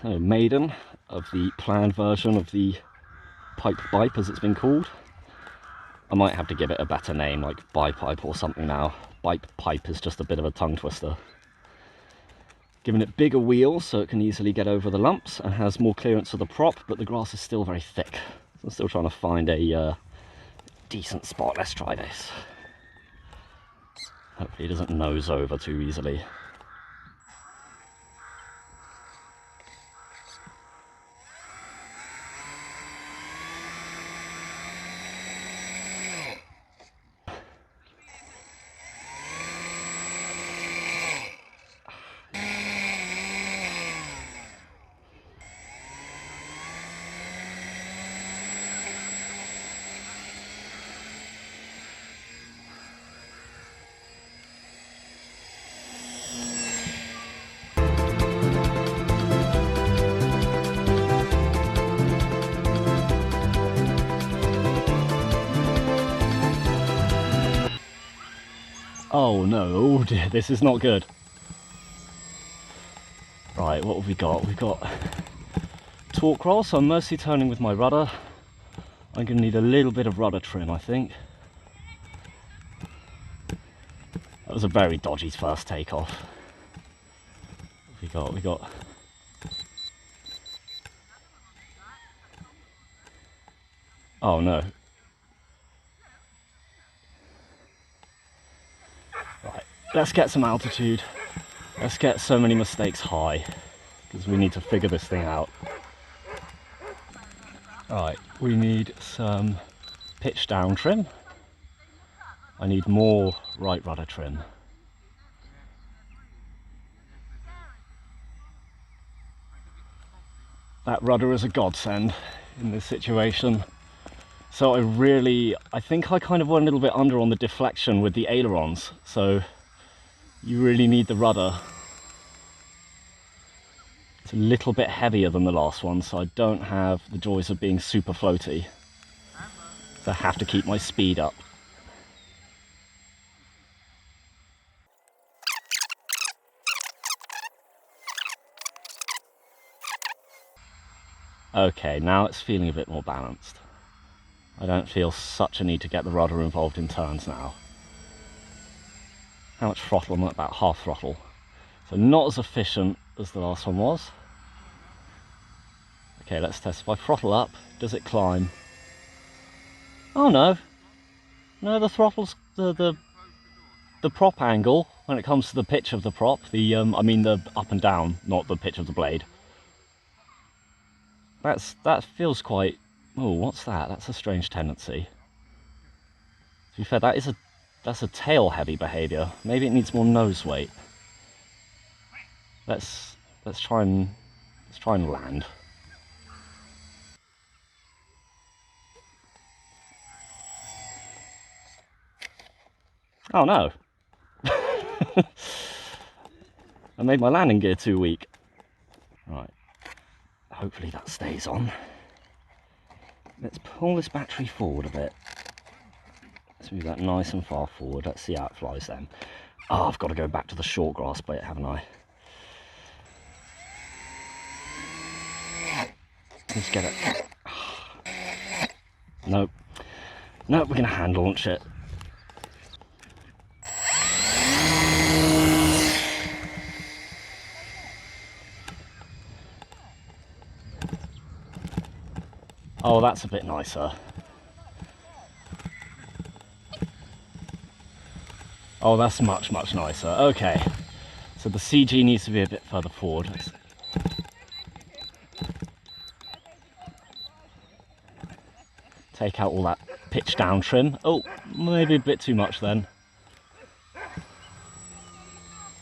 So Maiden, of the planned version of the Pipe Bipe as it's been called. I might have to give it a better name, like Bipe Pipe or something now. Bipe Pipe is just a bit of a tongue twister. Giving it bigger wheels so it can easily get over the lumps and has more clearance of the prop, but the grass is still very thick. So I'm still trying to find a decent spot. Let's try this. Hopefully it doesn't nose over too easily. Oh no, oh dear, this is not good. Right, what have we got? We've got torque roll, so I'm mostly turning with my rudder. I'm going to need a little bit of rudder trim, I think. That was a very dodgy first takeoff. What have we got? Oh no. Right, let's get some altitude. Let's get so many mistakes high, because we need to figure this thing out. Right, we need some pitch down trim. I need more right rudder trim. That rudder is a godsend in this situation. So I think I kind of went a little bit under on the deflection with the ailerons. So you really need the rudder. It's a little bit heavier than the last one, so I don't have the joys of being super floaty. So I have to keep my speed up. Okay, now it's feeling a bit more balanced. I don't feel such a need to get the rudder involved in turns now. How much throttle? I'm at about half throttle. So not as efficient as the last one was. Okay, let's test. If I throttle up, does it climb? Oh no. No, the throttle's the prop angle when it comes to the pitch of the prop. I mean the up and down, not the pitch of the blade. That feels quite. Oh, what's that? That's a strange tendency. To be fair, that's a tail heavy behaviour. Maybe it needs more nose weight. Let's try and land. Oh no. I made my landing gear too weak. Right. Hopefully that stays on. Let's pull this battery forward a bit. Let's move that nice and far forward. Let's see how it flies then. Oh, I've got to go back to the short grass bit, haven't I? Let's get it. Nope. Nope, we're going to hand launch it. Oh, that's a bit nicer. Oh, that's much, much nicer. Okay, so the CG needs to be a bit further forward. Let's take out all that pitch down trim. Oh, maybe a bit too much then.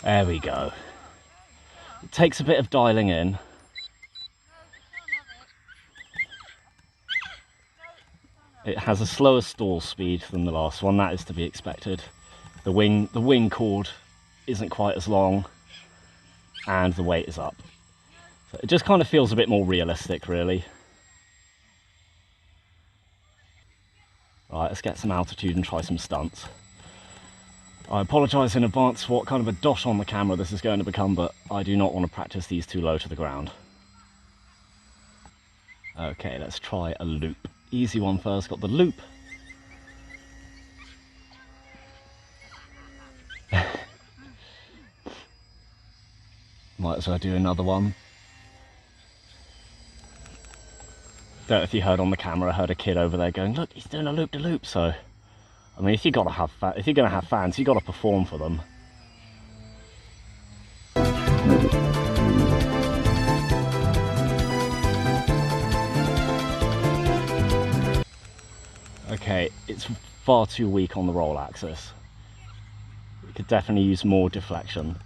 There we go. It takes a bit of dialing in. It has a slower stall speed than the last one, that is to be expected. The wing cord isn't quite as long, and the weight is up. So it just kind of feels a bit more realistic, really. Right, let's get some altitude and try some stunts. I apologise in advance for what kind of a dot on the camera this is going to become, but I do not want to practice these too low to the ground. Okay, let's try a loop. Easy one first, got the loop. Might as well do another one. Don't know if you heard on the camera, I heard a kid over there going, look, he's doing a loop-de-loop. So, I mean, if you're gonna have fans, you gotta perform for them. Okay, it's far too weak on the roll axis. We could definitely use more deflection.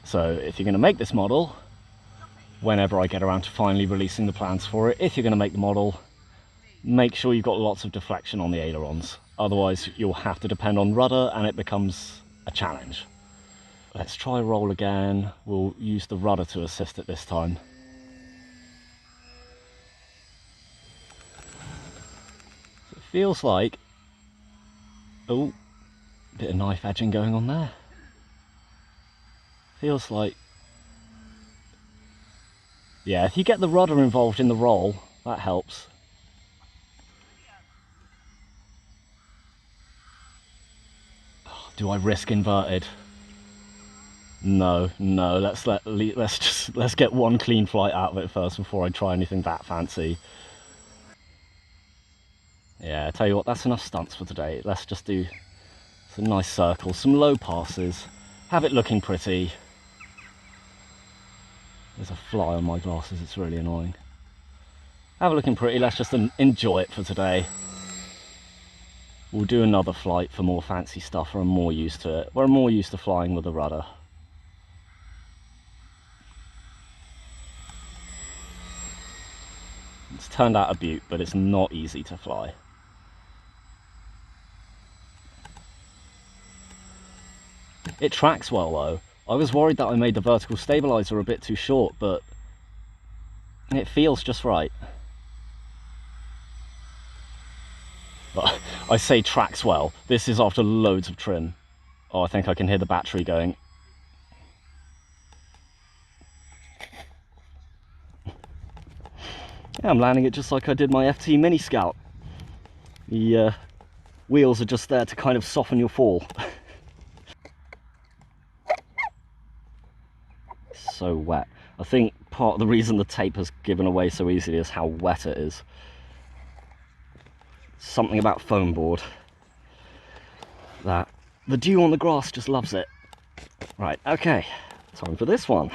So if you're going to make this model, whenever I get around to finally releasing the plans for it, if you're going to make the model, make sure you've got lots of deflection on the ailerons. Otherwise you'll have to depend on rudder and it becomes a challenge. Let's try roll again. We'll use the rudder to assist it this time. So it feels like, oh, bit of knife edging going on there. Feels like, yeah, if you get the rudder involved in the roll, that helps. Do I risk inverted? No, let's get one clean flight out of it first before I try anything that fancy. Yeah, I tell you what, that's enough stunts for today. Let's just do some nice circles, some low passes, have it looking pretty. There's a fly on my glasses, it's really annoying. Have it looking pretty, let's just enjoy it for today. We'll do another flight for more fancy stuff, we're more used to it. We're more used to flying with a rudder. It's turned out a beaut, but it's not easy to fly. It tracks well though. I was worried that I made the vertical stabilizer a bit too short, but it feels just right. But I say tracks well. This is after loads of trim. Oh, I think I can hear the battery going. Yeah, I'm landing it just like I did my FT Mini Scout. The wheels are just there to kind of soften your fall. So wet. I think part of the reason the tape has given away so easily is how wet it is. Something about foam board. That the dew on the grass just loves it. Right, okay, time for this one.